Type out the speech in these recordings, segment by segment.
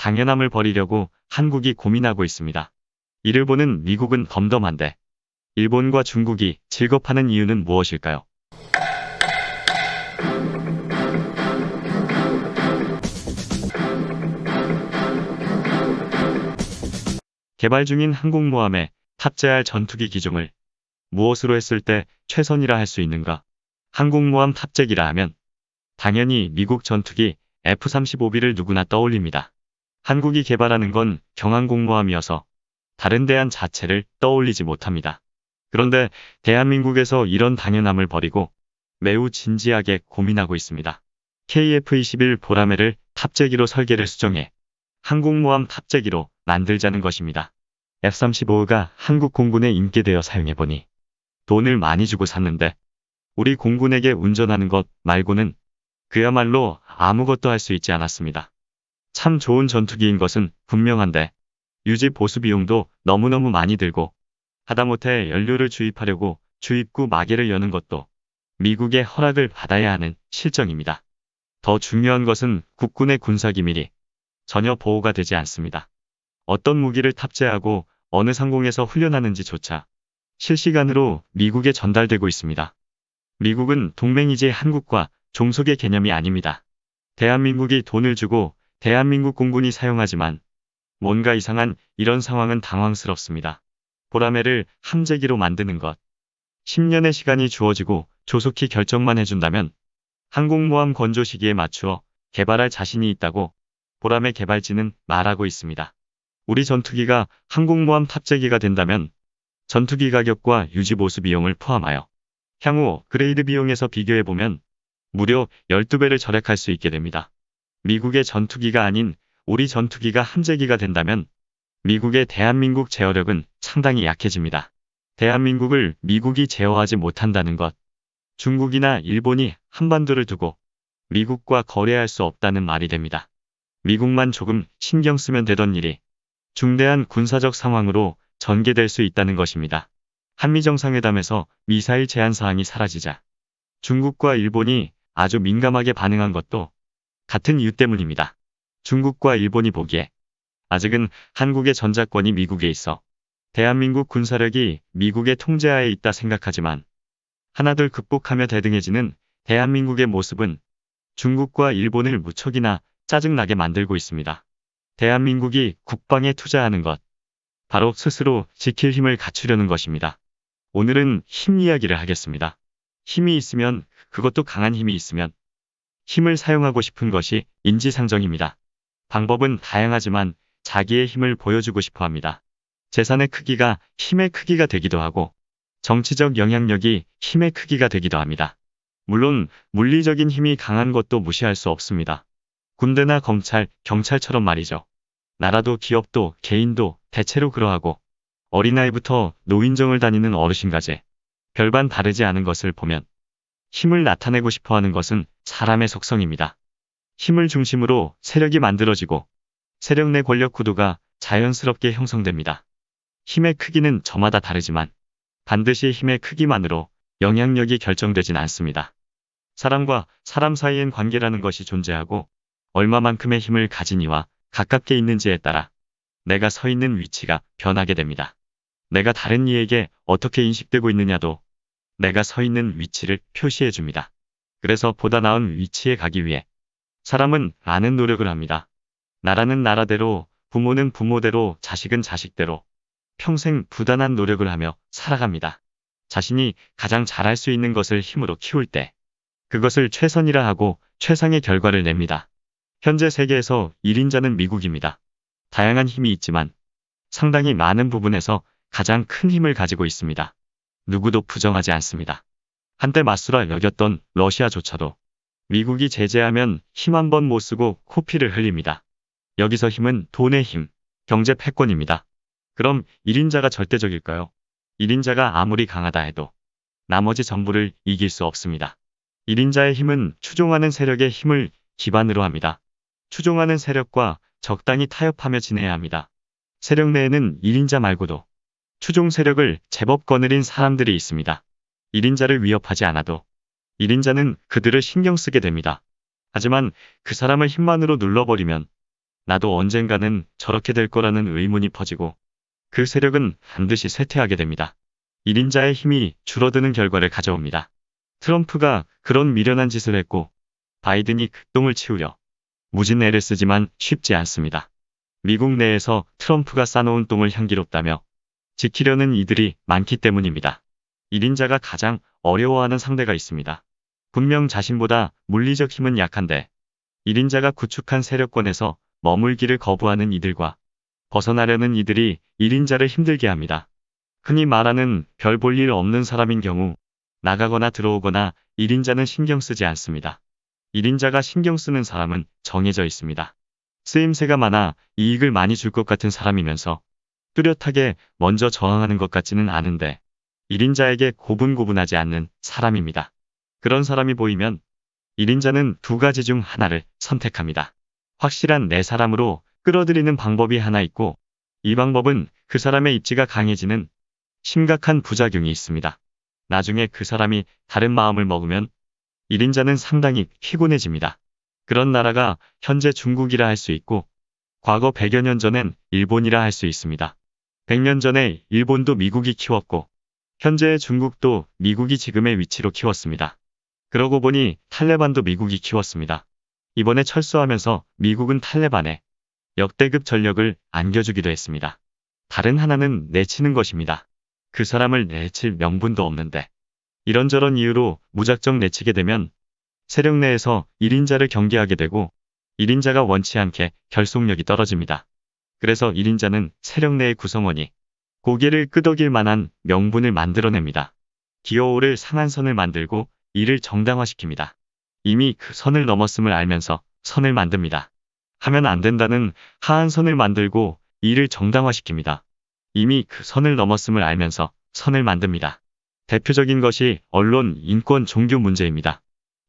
당연함을 버리려고 한국이 고민하고 있습니다. 이를 보는 미국은 덤덤한데 일본과 중국이 질겁하는 이유는 무엇일까요? 개발 중인 항공모함에 탑재할 전투기 기종을 무엇으로 했을 때 최선이라 할 수 있는가? 항공모함 탑재기라 하면 당연히 미국 전투기 F-35B를 누구나 떠올립니다. 한국이 개발하는 건 경항공모함이어서 다른 대안 자체를 떠올리지 못합니다. 그런데 대한민국에서 이런 당연함을 버리고 매우 진지하게 고민하고 있습니다. KF-21 보라매를 탑재기로 설계를 수정해 항공모함 탑재기로 만들자는 것입니다. F-35가 한국 공군에 인계되어 사용해보니 돈을 많이 주고 샀는데 우리 공군에게 운전하는 것 말고는 그야말로 아무것도 할 수 있지 않았습니다. 참 좋은 전투기인 것은 분명한데 유지 보수 비용도 너무너무 많이 들고 하다못해 연료를 주입하려고 주입구 마개를 여는 것도 미국의 허락을 받아야 하는 실정입니다. 더 중요한 것은 국군의 군사기밀이 전혀 보호가 되지 않습니다. 어떤 무기를 탑재하고 어느 상공에서 훈련하는지조차 실시간으로 미국에 전달되고 있습니다. 미국은 동맹이지 한국과 종속의 개념이 아닙니다. 대한민국이 돈을 주고 대한민국 공군이 사용하지만 뭔가 이상한 이런 상황은 당황스럽습니다. 보라매를 함재기로 만드는 것. 10년의 시간이 주어지고 조속히 결정만 해준다면 항공모함 건조 시기에 맞추어 개발할 자신이 있다고 보라매 개발진은 말하고 있습니다. 우리 전투기가 항공모함 탑재기가 된다면 전투기 가격과 유지보수 비용을 포함하여 향후 그레이드 비용에서 비교해보면 무려 12배를 절약할 수 있게 됩니다. 미국의 전투기가 아닌 우리 전투기가 함재기가 된다면 미국의 대한민국 제어력은 상당히 약해집니다. 대한민국을 미국이 제어하지 못한다는 것. 중국이나 일본이 한반도를 두고 미국과 거래할 수 없다는 말이 됩니다. 미국만 조금 신경 쓰면 되던 일이 중대한 군사적 상황으로 전개될 수 있다는 것입니다. 한미정상회담에서 미사일 제한 사항이 사라지자 중국과 일본이 아주 민감하게 반응한 것도 같은 이유 때문입니다. 중국과 일본이 보기에 아직은 한국의 전자권이 미국에 있어 대한민국 군사력이 미국의 통제하에 있다 생각하지만 하나둘 극복하며 대등해지는 대한민국의 모습은 중국과 일본을 무척이나 짜증나게 만들고 있습니다. 대한민국이 국방에 투자하는 것, 바로 스스로 지킬 힘을 갖추려는 것입니다. 오늘은 힘 이야기를 하겠습니다. 힘이 있으면, 그것도 강한 힘이 있으면 힘을 사용하고 싶은 것이 인지상정입니다. 방법은 다양하지만 자기의 힘을 보여주고 싶어 합니다. 재산의 크기가 힘의 크기가 되기도 하고 정치적 영향력이 힘의 크기가 되기도 합니다. 물론 물리적인 힘이 강한 것도 무시할 수 없습니다. 군대나 검찰, 경찰처럼 말이죠. 나라도 기업도 개인도 대체로 그러하고 어린아이부터 노인정을 다니는 어르신까지 별반 다르지 않은 것을 보면 힘을 나타내고 싶어하는 것은 사람의 속성입니다. 힘을 중심으로 세력이 만들어지고 세력 내 권력 구도가 자연스럽게 형성됩니다. 힘의 크기는 저마다 다르지만 반드시 힘의 크기만으로 영향력이 결정되진 않습니다. 사람과 사람 사이엔 관계라는 것이 존재하고 얼마만큼의 힘을 가진 이와 가깝게 있는지에 따라 내가 서 있는 위치가 변하게 됩니다. 내가 다른 이에게 어떻게 인식되고 있느냐도 내가 서 있는 위치를 표시해 줍니다. 그래서 보다 나은 위치에 가기 위해 사람은 많은 노력을 합니다. 나라는 나라대로, 부모는 부모대로, 자식은 자식대로 평생 부단한 노력을 하며 살아갑니다. 자신이 가장 잘할 수 있는 것을 힘으로 키울 때 그것을 최선이라 하고 최상의 결과를 냅니다. 현재 세계에서 1인자는 미국입니다. 다양한 힘이 있지만 상당히 많은 부분에서 가장 큰 힘을 가지고 있습니다. 누구도 부정하지 않습니다. 한때 맞수라 여겼던 러시아조차도 미국이 제재하면 힘 한 번 못 쓰고 코피를 흘립니다. 여기서 힘은 돈의 힘, 경제 패권입니다. 그럼 1인자가 절대적일까요? 1인자가 아무리 강하다 해도 나머지 전부를 이길 수 없습니다. 1인자의 힘은 추종하는 세력의 힘을 기반으로 합니다. 추종하는 세력과 적당히 타협하며 지내야 합니다. 세력 내에는 1인자 말고도 추종 세력을 제법 거느린 사람들이 있습니다. 1인자를 위협하지 않아도 1인자는 그들을 신경 쓰게 됩니다. 하지만 그 사람을 힘만으로 눌러버리면 나도 언젠가는 저렇게 될 거라는 의문이 퍼지고 그 세력은 반드시 쇠퇴하게 됩니다. 1인자의 힘이 줄어드는 결과를 가져옵니다. 트럼프가 그런 미련한 짓을 했고 바이든이 극동을 치우려 무진 애를 쓰지만 쉽지 않습니다. 미국 내에서 트럼프가 쌓아놓은 똥을 향기롭다며 지키려는 이들이 많기 때문입니다. 1인자가 가장 어려워하는 상대가 있습니다. 분명 자신보다 물리적 힘은 약한데 1인자가 구축한 세력권에서 머물기를 거부하는 이들과 벗어나려는 이들이 1인자를 힘들게 합니다. 흔히 말하는 별 볼 일 없는 사람인 경우 나가거나 들어오거나 1인자는 신경 쓰지 않습니다. 1인자가 신경 쓰는 사람은 정해져 있습니다. 쓰임새가 많아 이익을 많이 줄 것 같은 사람이면서 뚜렷하게 먼저 저항하는 것 같지는 않은데 1인자에게 고분고분하지 않는 사람입니다. 그런 사람이 보이면 1인자는 두 가지 중 하나를 선택합니다. 확실한 내 사람으로 끌어들이는 방법이 하나 있고 이 방법은 그 사람의 입지가 강해지는 심각한 부작용이 있습니다. 나중에 그 사람이 다른 마음을 먹으면 1인자는 상당히 피곤해집니다. 그런 나라가 현재 중국이라 할 수 있고 과거 100여 년 전엔 일본이라 할 수 있습니다. 100년 전에 일본도 미국이 키웠고 현재의 중국도 미국이 지금의 위치로 키웠습니다. 그러고 보니 탈레반도 미국이 키웠습니다. 이번에 철수하면서 미국은 탈레반에 역대급 전력을 안겨주기도 했습니다. 다른 하나는 내치는 것입니다. 그 사람을 내칠 명분도 없는데 이런저런 이유로 무작정 내치게 되면 세력 내에서 1인자를 경계하게 되고 1인자가 원치 않게 결속력이 떨어집니다. 그래서 1인자는 세력 내의 구성원이 고개를 끄덕일 만한 명분을 만들어냅니다. 기어오를 상한 선을 만들고 이를 정당화시킵니다. 이미 그 선을 넘었음을 알면서 선을 만듭니다. 하면 안 된다는 하한 선을 만들고 이를 정당화시킵니다. 이미 그 선을 넘었음을 알면서 선을 만듭니다. 대표적인 것이 언론, 인권, 종교 문제입니다.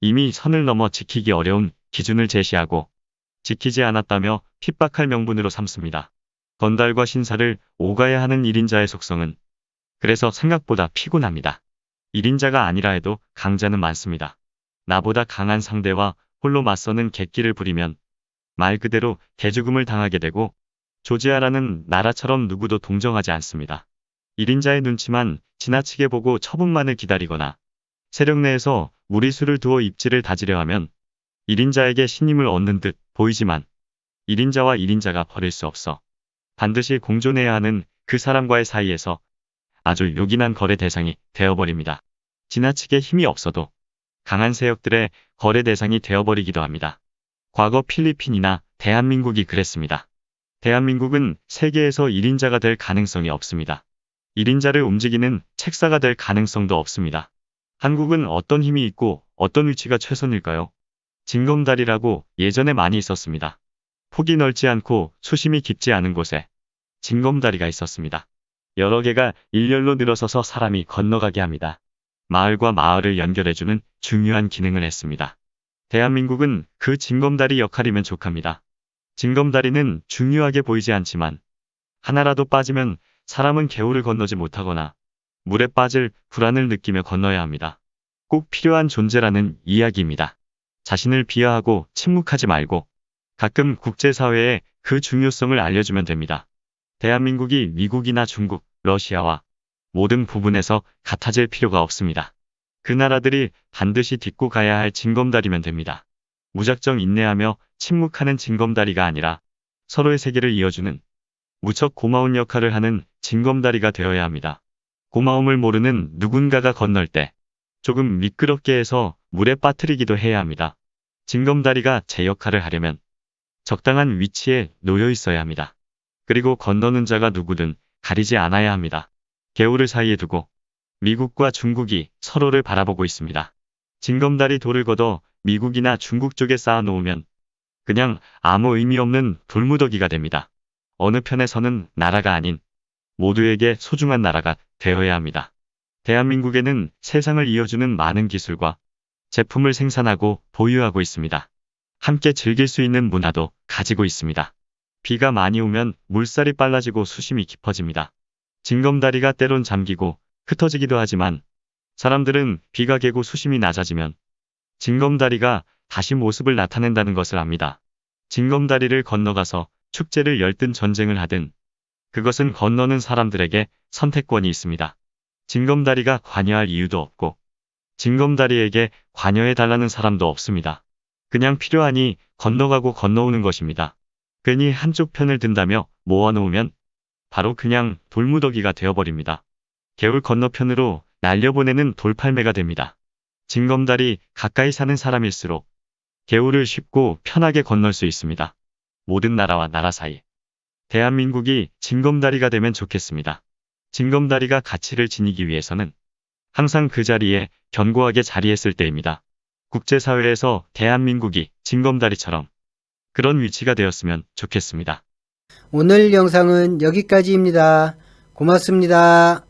이미 선을 넘어 지키기 어려운 기준을 제시하고 지키지 않았다며 핍박할 명분으로 삼습니다. 건달과 신사를 오가야 하는 1인자의 속성은 그래서 생각보다 피곤합니다. 1인자가 아니라 해도 강자는 많습니다. 나보다 강한 상대와 홀로 맞서는 객기를 부리면 말 그대로 개죽음을 당하게 되고 조지아라는 나라처럼 누구도 동정하지 않습니다. 1인자의 눈치만 지나치게 보고 처분만을 기다리거나 세력 내에서 무리수를 두어 입지를 다지려 하면 1인자에게 신임을 얻는 듯 보이지만 1인자와 1인자가 버릴 수 없어 반드시 공존해야 하는 그 사람과의 사이에서 아주 요긴한 거래 대상이 되어버립니다. 지나치게 힘이 없어도 강한 세력들의 거래 대상이 되어버리기도 합니다. 과거 필리핀이나 대한민국이 그랬습니다. 대한민국은 세계에서 1인자가 될 가능성이 없습니다. 1인자를 움직이는 책사가 될 가능성도 없습니다. 한국은 어떤 힘이 있고 어떤 위치가 최선일까요? 징검다리라고 예전에 많이 있었습니다. 폭이 넓지 않고 수심이 깊지 않은 곳에 징검다리가 있었습니다. 여러 개가 일렬로 늘어서서 사람이 건너가게 합니다. 마을과 마을을 연결해주는 중요한 기능을 했습니다. 대한민국은 그 징검다리 역할이면 족합니다. 징검다리는 중요하게 보이지 않지만 하나라도 빠지면 사람은 개울을 건너지 못하거나 물에 빠질 불안을 느끼며 건너야 합니다. 꼭 필요한 존재라는 이야기입니다. 자신을 비하하고 침묵하지 말고 가끔 국제사회에 그 중요성을 알려주면 됩니다. 대한민국이 미국이나 중국, 러시아와 모든 부분에서 같아질 필요가 없습니다. 그 나라들이 반드시 딛고 가야 할 징검다리면 됩니다. 무작정 인내하며 침묵하는 징검다리가 아니라 서로의 세계를 이어주는 무척 고마운 역할을 하는 징검다리가 되어야 합니다. 고마움을 모르는 누군가가 건널 때 조금 미끄럽게 해서 물에 빠뜨리기도 해야 합니다. 징검다리가 제 역할을 하려면 적당한 위치에 놓여 있어야 합니다. 그리고 건너는 자가 누구든 가리지 않아야 합니다. 개울을 사이에 두고 미국과 중국이 서로를 바라보고 있습니다. 징검다리 돌을 걷어 미국이나 중국 쪽에 쌓아놓으면 그냥 아무 의미 없는 돌무더기가 됩니다. 어느 편에 서는 나라가 아닌 모두에게 소중한 나라가 되어야 합니다. 대한민국에는 세상을 이어주는 많은 기술과 제품을 생산하고 보유하고 있습니다. 함께 즐길 수 있는 문화도 가지고 있습니다. 비가 많이 오면 물살이 빨라지고 수심이 깊어집니다. 징검다리가 때론 잠기고 흩어지기도 하지만 사람들은 비가 개고 수심이 낮아지면 징검다리가 다시 모습을 나타낸다는 것을 압니다. 징검다리를 건너가서 축제를 열든 전쟁을 하든 그것은 건너는 사람들에게 선택권이 있습니다. 징검다리가 관여할 이유도 없고 징검다리에게 관여해달라는 사람도 없습니다. 그냥 필요하니 건너가고 건너오는 것입니다. 괜히 한쪽 편을 든다며 모아놓으면 바로 그냥 돌무더기가 되어버립니다. 개울 건너편으로 날려보내는 돌팔매가 됩니다. 징검다리 가까이 사는 사람일수록 개울을 쉽고 편하게 건널 수 있습니다. 모든 나라와 나라 사이 대한민국이 징검다리가 되면 좋겠습니다. 징검다리가 가치를 지니기 위해서는 항상 그 자리에 견고하게 자리했을 때입니다. 국제사회에서 대한민국이 징검다리처럼 그런 위치가 되었으면 좋겠습니다. 오늘 영상은 여기까지입니다. 고맙습니다.